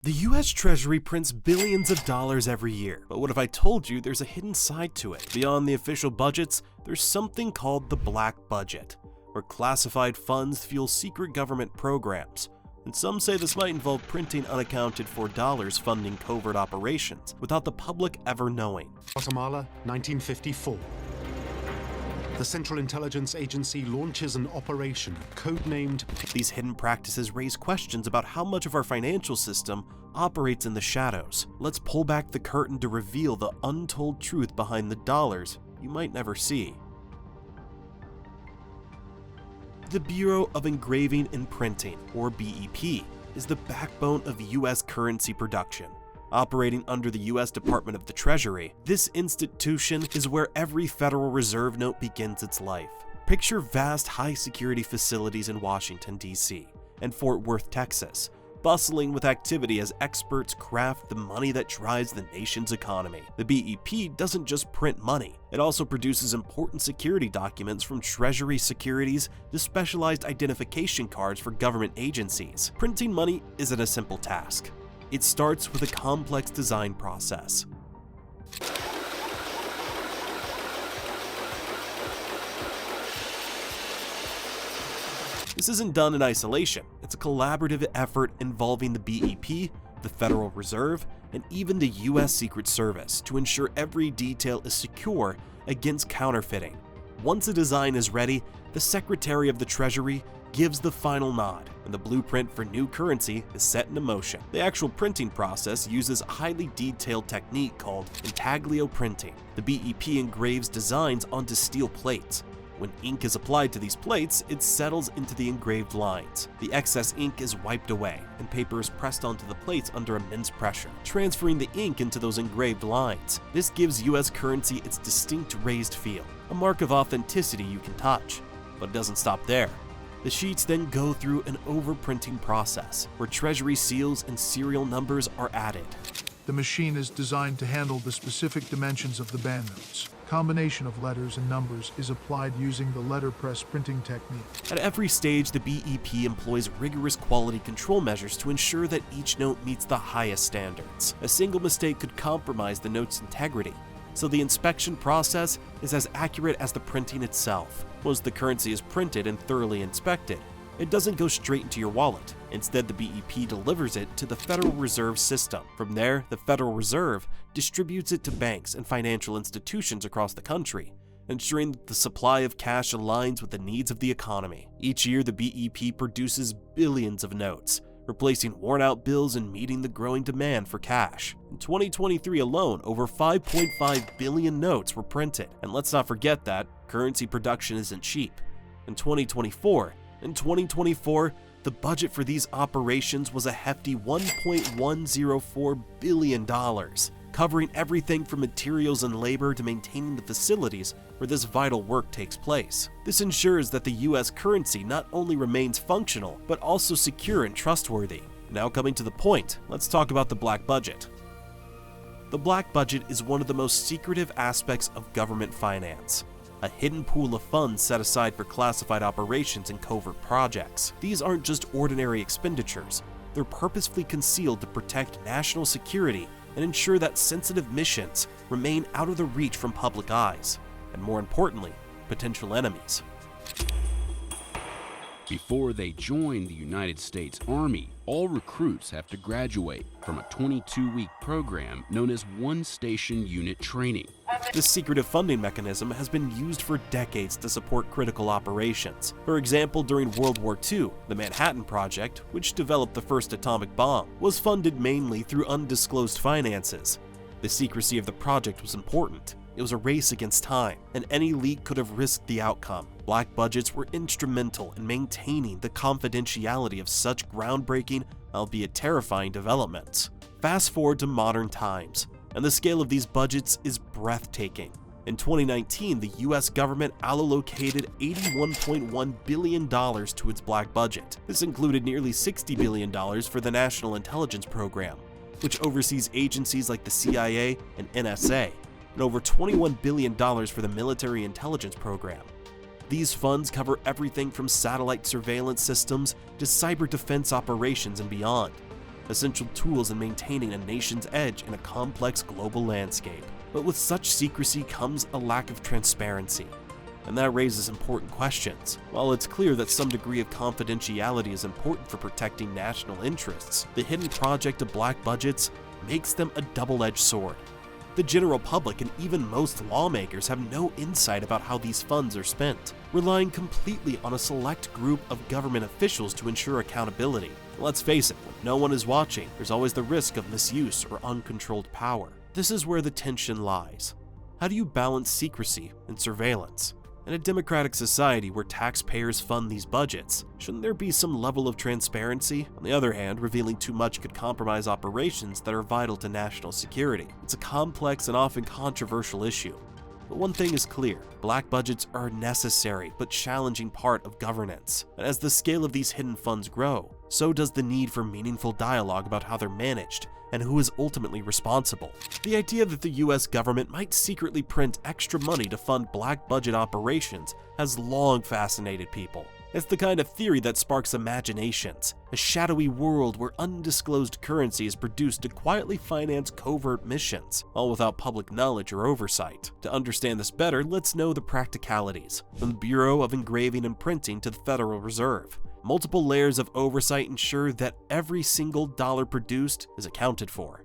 The US Treasury prints billions of dollars every year, but what if I told you there's a hidden side to it? Beyond the official budgets, there's something called the black budget, where classified funds fuel secret government programs. And some say this might involve printing unaccounted-for dollars funding covert operations without the public ever knowing. Guatemala, 1954. The Central Intelligence Agency launches an operation codenamed. These hidden practices raise questions about how much of our financial system operates in the shadows. Let's pull back the curtain to reveal the untold truth behind the dollars you might never see. The Bureau of Engraving and Printing, or BEP, is the backbone of US currency production. Operating under the US Department of the Treasury, this institution is where every Federal Reserve note begins its life. Picture vast high-security facilities in Washington, D.C. and Fort Worth, Texas, bustling with activity as experts craft the money that drives the nation's economy. The BEP doesn't just print money, it also produces important security documents from Treasury securities to specialized identification cards for government agencies. Printing money isn't a simple task. It starts with a complex design process. This isn't done in isolation. It's a collaborative effort involving the BEP, the Federal Reserve, and even the US Secret Service to ensure every detail is secure against counterfeiting. Once a design is ready, the Secretary of the Treasury gives the final nod, and the blueprint for new currency is set into motion. The actual printing process uses a highly detailed technique called intaglio printing. The BEP engraves designs onto steel plates. When ink is applied to these plates, it settles into the engraved lines. The excess ink is wiped away, and paper is pressed onto the plates under immense pressure, transferring the ink into those engraved lines. This gives US currency its distinct raised feel, a mark of authenticity you can touch. But it doesn't stop there. The sheets then go through an overprinting process, where Treasury seals and serial numbers are added. The machine is designed to handle the specific dimensions of the banknotes. Combination of letters and numbers is applied using the letterpress printing technique. At every stage, the BEP employs rigorous quality control measures to ensure that each note meets the highest standards. A single mistake could compromise the note's integrity, so the inspection process is as accurate as the printing itself. Once the currency is printed and thoroughly inspected, it doesn't go straight into your wallet. Instead, the BEP delivers it to the Federal Reserve System. From there, the Federal Reserve distributes it to banks and financial institutions across the country, ensuring that the supply of cash aligns with the needs of the economy. Each year, the BEP produces billions of notes, replacing worn-out bills and meeting the growing demand for cash. In 2023 alone, over 5.5 billion notes were printed. And let's not forget that currency production isn't cheap. In 2024, the budget for these operations was a hefty $1.104 billion, covering everything from materials and labor to maintaining the facilities where this vital work takes place. This ensures that the US currency not only remains functional, but also secure and trustworthy. Now coming to the point, let's talk about the black budget. The black budget is one of the most secretive aspects of government finance. A hidden pool of funds set aside for classified operations and covert projects. These aren't just ordinary expenditures, they're purposefully concealed to protect national security and ensure that sensitive missions remain out of the reach from public eyes, and more importantly, potential enemies. Before they join the United States Army, all recruits have to graduate from a 22-week program known as one-station unit training. This secretive funding mechanism has been used for decades to support critical operations. For example, during World War II, the Manhattan Project, which developed the first atomic bomb, was funded mainly through undisclosed finances. The secrecy of the project was important. It was a race against time, and any leak could have risked the outcome. Black budgets were instrumental in maintaining the confidentiality of such groundbreaking, albeit terrifying developments. Fast forward to modern times, and the scale of these budgets is breathtaking. In 2019, the US government allocated $81.1 billion to its black budget. This included nearly $60 billion for the National Intelligence Program, which oversees agencies like the CIA and NSA, and over $21 billion for the Military Intelligence Program. These funds cover everything from satellite surveillance systems to cyber defense operations and beyond. essential tools in maintaining a nation's edge in a complex global landscape. But with such secrecy comes a lack of transparency. And that raises important questions. While it's clear that some degree of confidentiality is important for protecting national interests, the hidden project of black budgets makes them a double-edged sword. The general public and even most lawmakers have no insight about how these funds are spent, relying completely on a select group of government officials to ensure accountability. Let's face it, when no one is watching, there's always the risk of misuse or uncontrolled power. This is where the tension lies. How do you balance secrecy and surveillance? In a democratic society where taxpayers fund these budgets, shouldn't there be some level of transparency? On the other hand, revealing too much could compromise operations that are vital to national security. It's a complex and often controversial issue. But one thing is clear, black budgets are a necessary but challenging part of governance. And as the scale of these hidden funds grow, so does the need for meaningful dialogue about how they're managed and who is ultimately responsible. The idea that the US government might secretly print extra money to fund black budget operations has long fascinated people. It's the kind of theory that sparks imaginations, a shadowy world where undisclosed currency is produced to quietly finance covert missions, all without public knowledge or oversight. To understand this better, let's know the practicalities, from the Bureau of Engraving and Printing to the Federal Reserve. Multiple layers of oversight ensure that every single dollar produced is accounted for.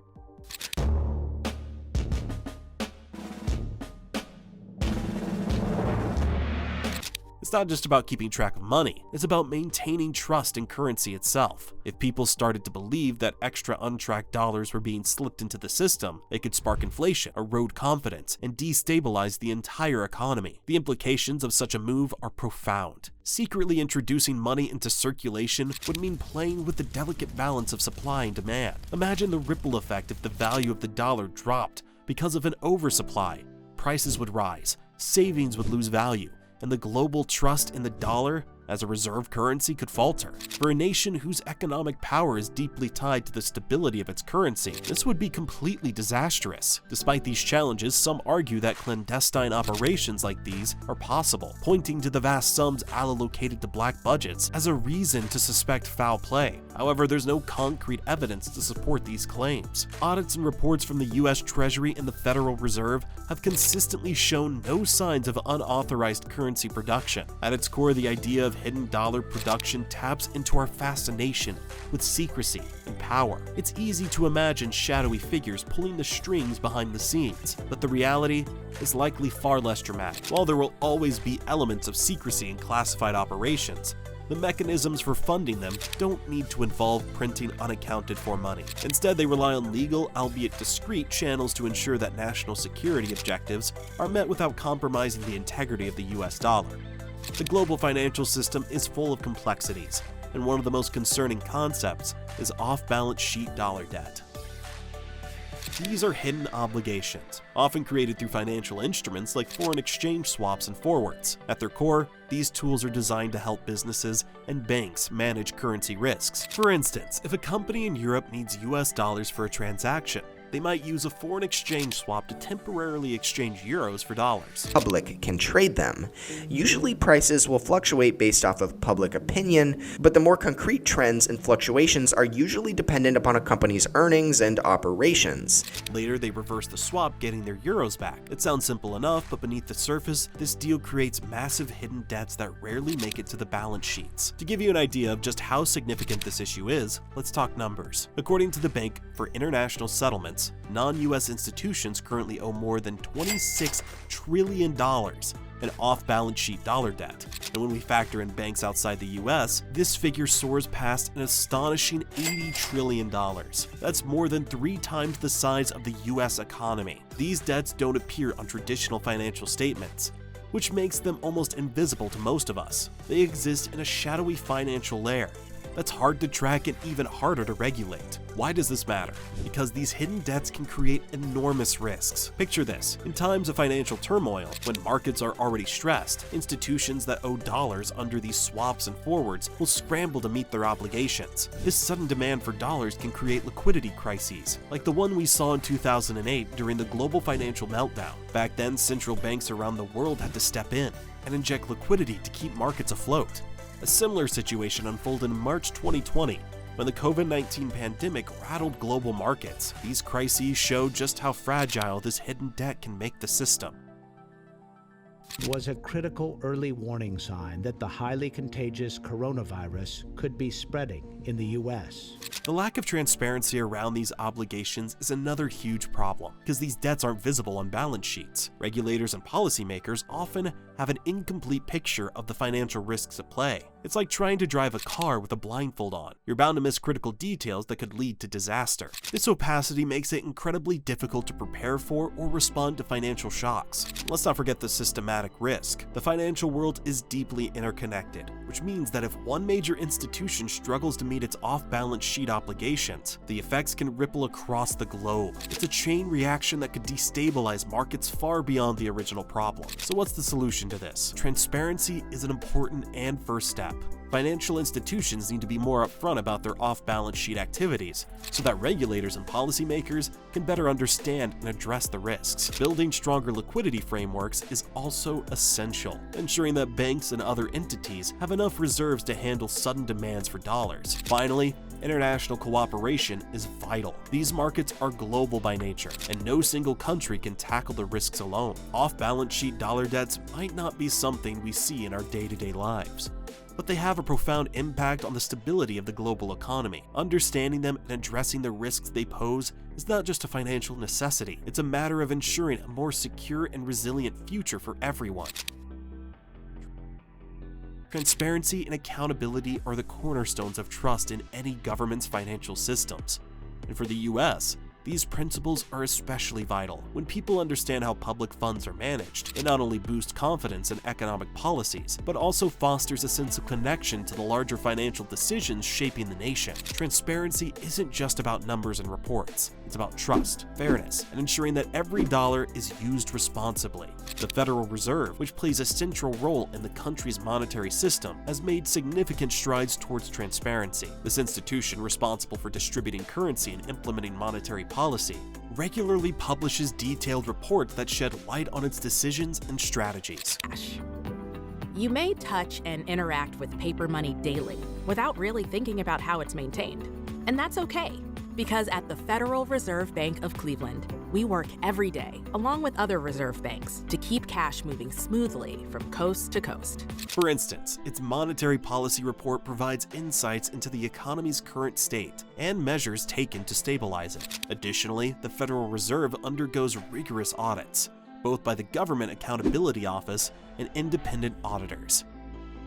It's not just about keeping track of money, it's about maintaining trust in currency itself. If people started to believe that extra untracked dollars were being slipped into the system, it could spark inflation, erode confidence, and destabilize the entire economy. The implications of such a move are profound. Secretly introducing money into circulation would mean playing with the delicate balance of supply and demand. Imagine the ripple effect if the value of the dollar dropped because of an oversupply. Prices would rise, savings would lose value, and the global trust in the dollar as a reserve currency could falter. For a nation whose economic power is deeply tied to the stability of its currency, this would be completely disastrous. Despite these challenges, some argue that clandestine operations like these are possible, pointing to the vast sums allocated to black budgets as a reason to suspect foul play. However, there's no concrete evidence to support these claims. Audits and reports from the US Treasury and the Federal Reserve have consistently shown no signs of unauthorized currency production. At its core, the idea of hidden dollar production taps into our fascination with secrecy and power. It's easy to imagine shadowy figures pulling the strings behind the scenes, but the reality is likely far less dramatic. While there will always be elements of secrecy in classified operations, the mechanisms for funding them don't need to involve printing unaccounted-for money. Instead, they rely on legal, albeit discreet, channels to ensure that national security objectives are met without compromising the integrity of the US dollar. The global financial system is full of complexities, and one of the most concerning concepts is off-balance sheet dollar debt. These are hidden obligations, often created through financial instruments like foreign exchange swaps and forwards. At their core, these tools are designed to help businesses and banks manage currency risks. For instance, if a company in Europe needs US dollars for a transaction, they might use a foreign exchange swap to temporarily exchange euros for dollars. Public can trade them. Usually prices will fluctuate based off of public opinion, but the more concrete trends and fluctuations are usually dependent upon a company's earnings and operations. Later, they reverse the swap, getting their euros back. It sounds simple enough, but beneath the surface, this deal creates massive hidden debts that rarely make it to the balance sheets. To give you an idea of just how significant this issue is, let's talk numbers. According to the Bank for International Settlements, non-US institutions currently owe more than $26 trillion in off-balance sheet dollar debt. And when we factor in banks outside the US, this figure soars past an astonishing $80 trillion. That's more than 3 times the size of the US economy. These debts don't appear on traditional financial statements, which makes them almost invisible to most of us. They exist in a shadowy financial layer that's hard to track and even harder to regulate. Why does this matter? Because these hidden debts can create enormous risks. Picture this. In times of financial turmoil, when markets are already stressed, institutions that owe dollars under these swaps and forwards will scramble to meet their obligations. This sudden demand for dollars can create liquidity crises, like the one we saw in 2008 during the global financial meltdown. Back then, central banks around the world had to step in and inject liquidity to keep markets afloat. A similar situation unfolded in March 2020 When the COVID-19 pandemic rattled global markets, these crises showed just how fragile this hidden debt can make the system. Was a critical early warning sign that the highly contagious coronavirus could be spreading in the U.S. The lack of transparency around these obligations is another huge problem, because these debts aren't visible on balance sheets. Regulators and policymakers often have an incomplete picture of the financial risks at play. It's like trying to drive a car with a blindfold on. You're bound to miss critical details that could lead to disaster. This opacity makes it incredibly difficult to prepare for or respond to financial shocks. Let's not forget the systematic risk. The financial world is deeply interconnected, which means that if one major institution struggles to meet its off-balance sheet obligations, the effects can ripple across the globe. It's a chain reaction that could destabilize markets far beyond the original problem. So what's the solution to this? Transparency is an important and first step. Financial institutions need to be more upfront about their off-balance sheet activities so that regulators and policymakers can better understand and address the risks. Building stronger liquidity frameworks is also essential, ensuring that banks and other entities have enough reserves to handle sudden demands for dollars. Finally, international cooperation is vital. These markets are global by nature, and no single country can tackle the risks alone. Off-balance sheet dollar debts might not be something we see in our day-to-day lives, but they have a profound impact on the stability of the global economy. Understanding them and addressing the risks they pose is not just a financial necessity, it's a matter of ensuring a more secure and resilient future for everyone. Transparency and accountability are the cornerstones of trust in any government's financial systems. And for the US, these principles are especially vital. When people understand how public funds are managed, it not only boosts confidence in economic policies, but also fosters a sense of connection to the larger financial decisions shaping the nation. Transparency isn't just about numbers and reports. It's about trust, fairness, and ensuring that every dollar is used responsibly. The Federal Reserve, which plays a central role in the country's monetary system, has made significant strides towards transparency. This institution, responsible for distributing currency and implementing monetary policy, regularly publishes detailed reports that shed light on its decisions and strategies. You may touch and interact with paper money daily without really thinking about how it's maintained. And that's okay, because at the Federal Reserve Bank of Cleveland, we work every day, along with other reserve banks, to keep cash moving smoothly from coast to coast. For instance, its monetary policy report provides insights into the economy's current state and measures taken to stabilize it. Additionally, the Federal Reserve undergoes rigorous audits, both by the Government Accountability Office and independent auditors.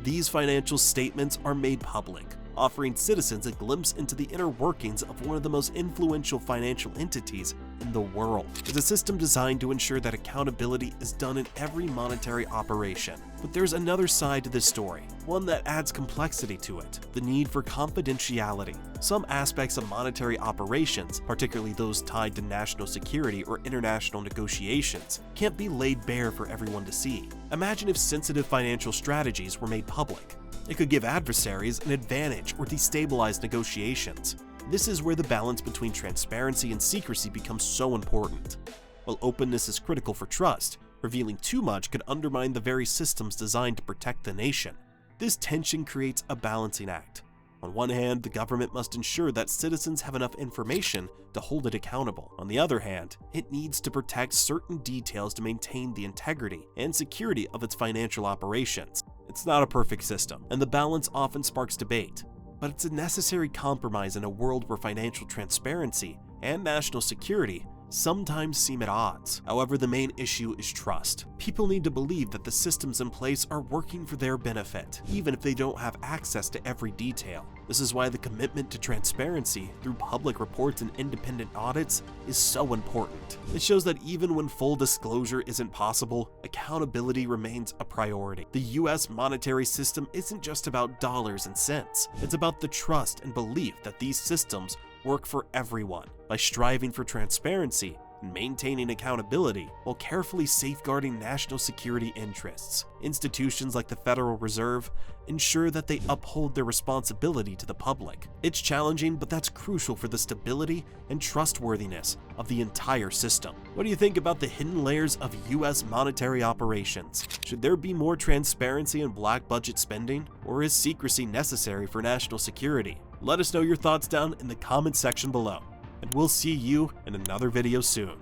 These financial statements are made public, offering citizens a glimpse into the inner workings of one of the most influential financial entities in the world. It's a system designed to ensure that accountability is done in every monetary operation. But there's another side to this story, one that adds complexity to it: the need for confidentiality. Some aspects of monetary operations, particularly those tied to national security or international negotiations, can't be laid bare for everyone to see. Imagine if sensitive financial strategies were made public. It could give adversaries an advantage or destabilize negotiations. This is where the balance between transparency and secrecy becomes so important. While openness is critical for trust, revealing too much could undermine the very systems designed to protect the nation. This tension creates a balancing act. On one hand, the government must ensure that citizens have enough information to hold it accountable. On the other hand, it needs to protect certain details to maintain the integrity and security of its financial operations. It's not a perfect system, and the balance often sparks debate, but it's a necessary compromise in a world where financial transparency and national security sometimes seem at odds. However, the main issue is trust. People need to believe that the systems in place are working for their benefit, even if they don't have access to every detail. This is why the commitment to transparency through public reports and independent audits is so important. It shows that even when full disclosure isn't possible, accountability remains a priority. The US monetary system isn't just about dollars and cents. It's about the trust and belief that these systems work for everyone. By striving for transparency and maintaining accountability while carefully safeguarding national security interests, institutions like the Federal Reserve ensure that they uphold their responsibility to the public. It's challenging, but that's crucial for the stability and trustworthiness of the entire system. What do you think about the hidden layers of US monetary operations? Should there be more transparency in black budget spending, or is secrecy necessary for national security? Let us know your thoughts down in the comment section below, and we'll see you in another video soon.